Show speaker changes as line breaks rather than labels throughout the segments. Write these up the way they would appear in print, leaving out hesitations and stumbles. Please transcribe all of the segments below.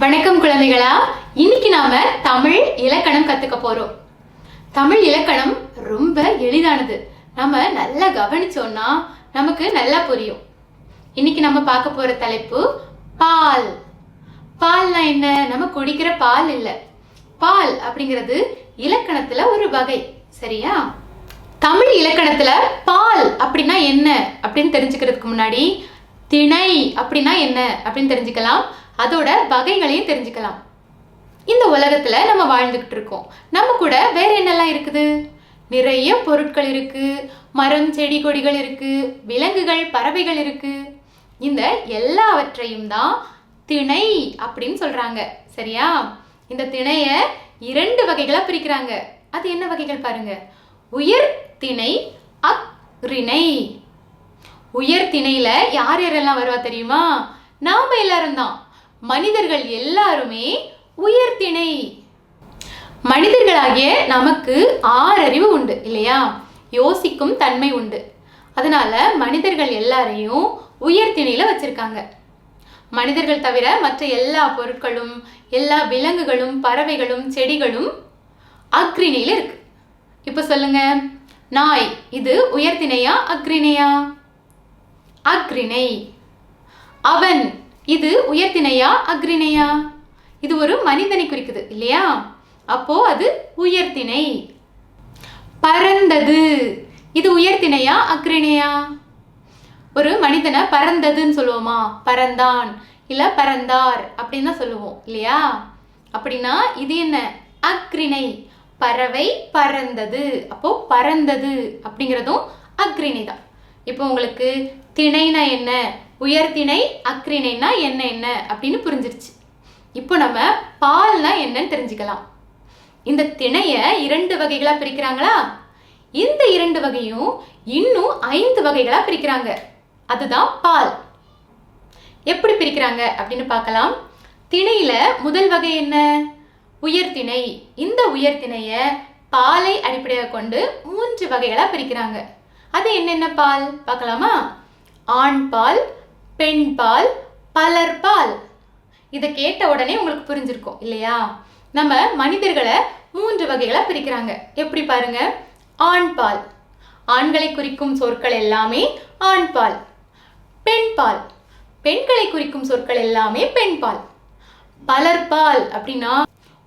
வணக்கம் குழந்தைகளா. இன்னைக்கு நாம தமிழ் இலக்கணம் கத்துக்க போறோம். தமிழ் இலக்கணம் ரொம்ப எளிதானது. நம்ம நல்லா கவனிச்சோம்னா நமக்கு நல்லா புரியும். இன்னைக்கு நம்ம பார்க்க போற தலைப்பு பால். பால்னா என்ன? நம்ம குடிக்கிற பால் இல்ல. பால் அப்படிங்கிறது இலக்கணத்துல ஒரு வகை. சரியா? தமிழ் இலக்கணத்துல பால் அப்படின்னா என்ன அப்படின்னு தெரிஞ்சுக்கிறதுக்கு முன்னாடி திணை அப்படின்னா என்ன அப்படின்னு தெரிஞ்சுக்கலாம். அதோட வகைகளையும் தெரிஞ்சுக்கலாம். இந்த உலகத்துல நம்ம வாழ்ந்துகிட்டு இருக்கோம். நம்ம கூட வேற என்னெல்லாம் இருக்குது? நிறைய பொருட்கள் இருக்கு, மரம் செடி கொடிகள் இருக்கு, விலங்குகள் பறவைகள் இருக்கு. இந்த எல்லாவற்றையும் தான் திணை அப்படின்னு சொல்றாங்க. சரியா? இந்த திணைய 2 வகைகளா பிரிக்கிறாங்க. அது என்ன வகைகள் பாருங்க. உயர் திணை, அஃறிணை. உயர் திணையில யார் யாரெல்லாம் வருவா தெரியுமா? நாம எல்லாரும் தான். மனிதர்கள் எல்லாருமே உயர்திணை. மனிதர்களாகிய நமக்கு 6 அறிவு உண்டு இல்லையா? யோசிக்கும் தன்மை உண்டு. அதனால மனிதர்கள் எல்லாரையும் உயர்திணையில வச்சிருக்காங்க. மனிதர்கள் தவிர மற்ற எல்லா பொருட்களும், எல்லா விலங்குகளும், பறவைகளும், செடிகளும் அஃறிணையில இருக்கு. இப்ப சொல்லுங்க, நாய் இது உயர்திணையா அஃறிணையா? அஃறிணை. அவன் இது உயர்திணையா அஃறிணையா? இது ஒரு மனிதனை குறிக்குது இல்லையா? அப்போ அது உயர்திணை. பறந்தது இது உயர்திணையா அஃறிணையா? ஒரு மனிதனை பறந்ததுன்னு சொல்லுவோமா? பறந்தான் இல்ல பறந்தார் அப்படின்னு தான் சொல்லுவோம் இல்லையா? அப்படின்னா இது என்ன? அஃறிணை. பறவை பறந்தது. அப்போ பறந்தது அப்படிங்கிறதும் அஃறிணை தான். இப்போ உங்களுக்கு திணைனா என்ன, உயர்திணை, அஃறிணைனா என்ன என்ன அப்படின்னு புரிஞ்சிருச்சு. இப்போ நம்ம பால்னா என்னன்னு தெரிஞ்சுக்கலாம். இந்த திணைய 2 வகைகளா பிரிக்கிறாங்களா? இந்த 2 வகையும் இன்னும் 5 வகைகளா பிரிக்கிறாங்க. அதுதான் பால். எப்படி பிரிக்கிறாங்க அப்படின்னு பார்க்கலாம். திணையில முதல் வகை என்ன? உயர்திணை. இந்த உயர்திணைய பாலை அடிப்படையாக கொண்டு 3 வகைகளா பிரிக்கிறாங்க. அது என்னென்ன பால் பார்க்கலாமா? ஆண் பால், பெண் பால், பலர் பால். இதை கேட்ட உடனே உங்களுக்கு புரிஞ்சிருக்கும் இல்லையா? நம்ம மனிதர்களை 3 வகைகளா பிரிக்கிறாங்க. எப்படி பாருங்க. ஆண் பால், ஆண்களை குறிக்கும் சொற்கள் எல்லாமே ஆண் பால். பெண் பால், பெண்களை குறிக்கும் சொற்கள் எல்லாமே பெண் பால். பலர் பால் அப்படின்னா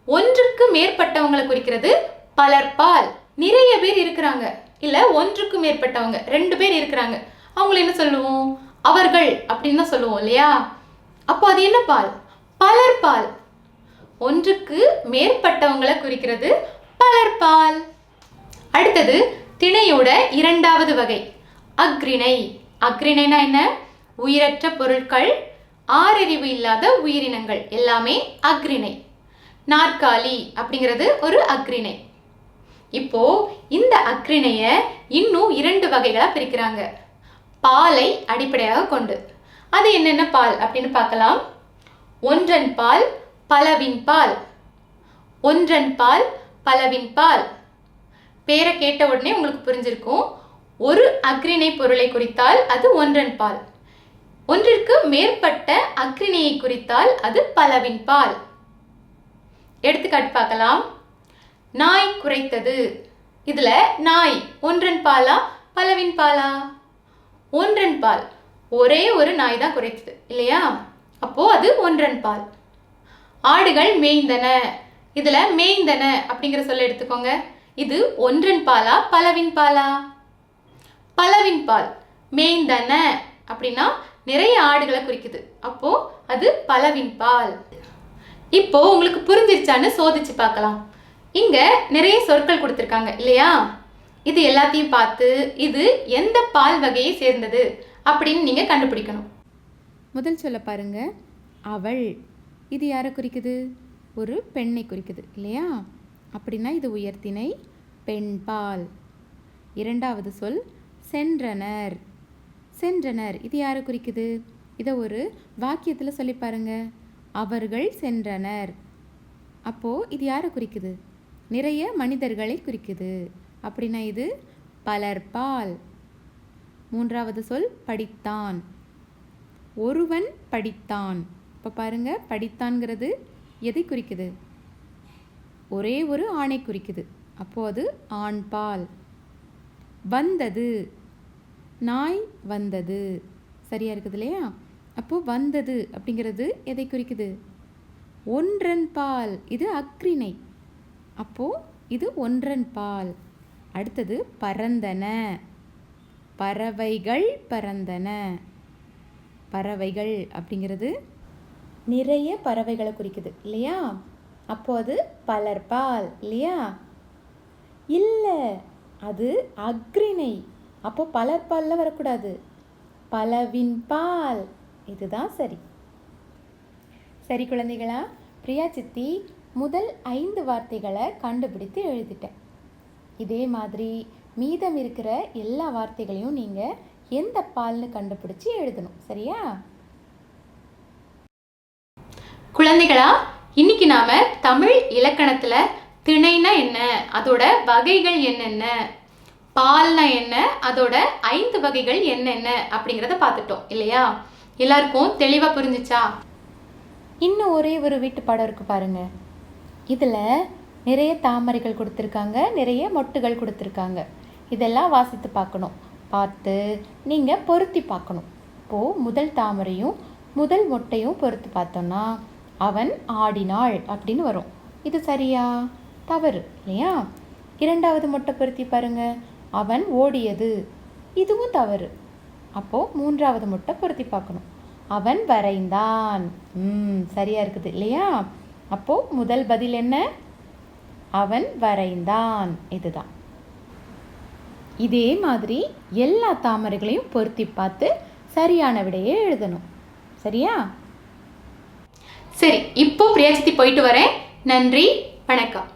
ஒன்றுக்கு மேற்பட்டவங்களை குறிக்கிறது பலர் பால். நிறைய பேர் இருக்கிறாங்க இல்ல, ஒன்றுக்கு மேற்பட்டவங்க 2 பேர் இருக்கிறாங்க, அவங்களை என்ன சொல்லுவோம்? அவர்கள் அப்படின்னு தான் சொல்லுவோம் இல்லையா? அப்போ அது என்ன பால்? பலர் பால். ஒன்றுக்கு மேற்பட்டவங்களை குறிக்கிறது பலர் பால். அடுத்தது திணையோட 2வது வகை அஃறிணை. அஃறிணைனா என்ன? உயிரற்ற பொருட்கள், 6 அறிவு இல்லாத உயிரினங்கள் எல்லாமே அஃறிணை. நாற்காலி அப்படிங்கிறது ஒரு அஃறிணை. இப்போ இந்த அஃறிணைய இன்னும் 2 வகைகளா பிரிக்கிறாங்க. பாலை அடிப்படையாக கொண்டு. அது என்னென்ன பால் அப்படின்னு பார்க்கலாம். ஒன்றன் பால், பலவின் பால். ஒன்றன் பால், பலவின் பால். பேரை கேட்ட உடனே உங்களுக்கு புரிஞ்சிருக்கும். ஒரு அஃறிணை பொருளை குறித்தால் அது ஒன்றன் பால். ஒன்றிற்கு மேற்பட்ட அஃறிணையை குறித்தால் அது பலவின் பால். எடுத்துக்காட்டு பார்க்கலாம். நாய் குரைத்தது. இதுல நாய் ஒன்றன் பாலா பலவின் பாலா? ஒன்றன் பால். ஒரே ஒரு நாய் தான் குரைத்தது இல்லையா? அப்போ அது ஒன்றன் பால். ஆடுகள் மேய்ந்தன. இதுல மேய்ந்தன அப்படிங்கிற சொல்ல எடுத்துக்கோங்க. இது ஒன்றன் பாலா பலவின் பாலா? பலவின் பால். மேய்ந்தன அப்படின்னா நிறைய ஆடுகளை குறிக்குது. அப்போ அது பலவின் பால். இப்போ உங்களுக்கு புரிஞ்சிருச்சான்னு சோதிச்சு பார்க்கலாம். இங்க நிறைய சொற்கள் கொடுத்துருக்காங்க இல்லையா? இது எல்லாத்தையும் பார்த்து இது எந்த பால் வகையை சேர்ந்தது அப்படின்னு நீங்க கண்டுபிடிக்கணும்.
முதல் சொல்ல பாருங்க. அவள். இது யாரை குறிக்குது? ஒரு பெண்ணை குறிக்குது இல்லையா? அப்படின்னா இது உயர்திணை, பெண் பால். 2வது சொல் சென்றனர். சென்றனர் இது யாரை குறிக்குது? இதை ஒரு வாக்கியத்தில் சொல்லி பாருங்க. அவர்கள் சென்றனர். அப்போது இது யாரை குறிக்குது? நிறைய மனிதர்களை குறிக்குது. அப்படின்னா இது பலர் பால். 3வது சொல் படித்தான். ஒருவன் படித்தான். இப்போ பாருங்க, படித்தான்கிறது எதை குறிக்குது? ஒரே ஒரு ஆணை குறிக்குது. அப்போது அது ஆண்பால். வந்தது, நாய் வந்தது. சரியா இருக்குது இல்லையா? அப்போ வந்தது அப்படிங்கிறது எதை குறிக்குது? ஒன்றன் பால். இது அக்ரிணை. அப்போ இது ஒன்றன் பால். அடுத்தது பறந்தன. பறவைகள் பறந்தன. பறவைகள் அப்படிங்கிறது நிறைய பறவைகளை குறிக்குது இல்லையா? அப்போ அது பலர்பால் இல்லையா? இல்லை, அது அக்ரிணை. அப்போ பலர்பாலில் வரக்கூடாது, பலவின் பால். இதுதான் சரி. சரி குழந்தைகளா, பிரியா சித்தி முதல் 5 வார்த்தைகளை கண்டுபிடித்து எழுதிட்டேன். இதே மாதிரி மீதம் இருக்கிற எல்லா வார்த்தைகளையும் நீங்கள் எந்த பால்னு கண்டுபிடிச்சி எழுதணும். சரியா?
குழந்தைகளா, இன்னைக்கு நாம தமிழ் இலக்கணத்துல திணைனா என்ன, அதோட வகைகள் என்னென்ன, பால்னா என்ன, அதோட 5 வகைகள் என்னென்ன அப்படிங்கிறத பார்த்துட்டோம் இல்லையா? எல்லாருக்கும் தெளிவா புரிஞ்சுச்சா?
இன்னும் ஒரே ஒரு வீட்டு பாடம் இருக்கு பாருங்க. இதில் நிறைய தாமரைகள் கொடுத்துருக்காங்க, நிறைய மொட்டுகள் கொடுத்துருக்காங்க. இதெல்லாம் வாசித்து பார்க்கணும். பார்த்து நீங்கள் பொருத்தி பார்க்கணும். இப்போது முதல் தாமரையும் முதல் மொட்டையும் பொருத்தி பார்த்தோன்னா அவன் ஆடினாள் அப்படின்னு வரும். இது சரியா? தவறு இல்லையா? இரண்டாவது மொட்டை பொருத்தி பாருங்க, அவன் ஓடியது. இதுவும் தவறு. அப்போது மூன்றாவது மொட்டை பொருத்தி பார்க்கணும், அவன் வரைந்தான். சரியா இருக்குது இல்லையா? அப்போது முதல் பதில் என்ன? அவன் வரைந்தான். இதுதான். இதே மாதிரி எல்லா தாமரைகளையும் பொருத்தி பார்த்து சரியான விடையை எழுதணும். சரியா?
சரி, இப்போ பிரியா சித்தி போயிட்டு வரேன். நன்றி, வணக்கம்.